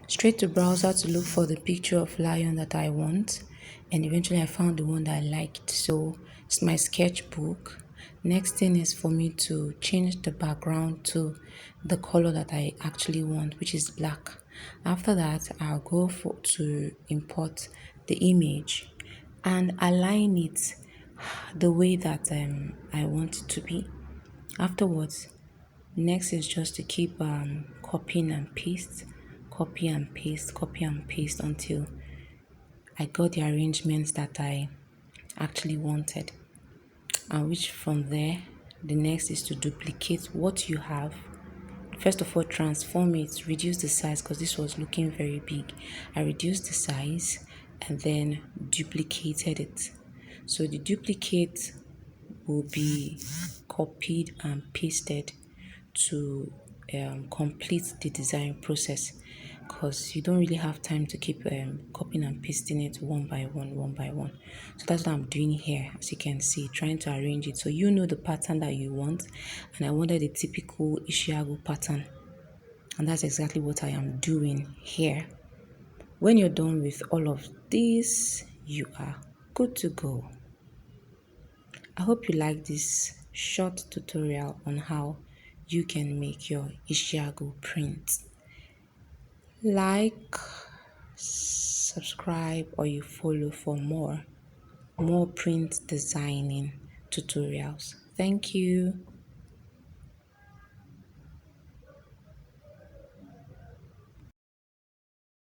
straight to browser to look for the picture of lion that I want, and eventually I found the one that I liked. So it's my sketchbook. Next thing is for me to change the background to the color that I actually want, which is black. After that, I'll go for to import the image and align it the way that I want it to be. Afterwards, next is just to keep copying and paste, copy and paste, copy and paste until I got the arrangements that I actually wanted. And which from there, the next is to duplicate what you have. First of all, transform it, reduce the size because this was looking very big. I reduced the size and then duplicated it. So the duplicate will be copied and pasted to complete the design process, because you don't really have time to keep copying and pasting it one by one. So that's what I'm doing here. As you can see, trying to arrange it so you know the pattern that you want, and I wanted a typical Ishiagu pattern, and that's exactly what I am doing here. When you're done with all of this, you are good to go. I hope you like this short tutorial on how you can make your Ishiagu print. Like, subscribe, or you follow for more print designing tutorials. Thank you.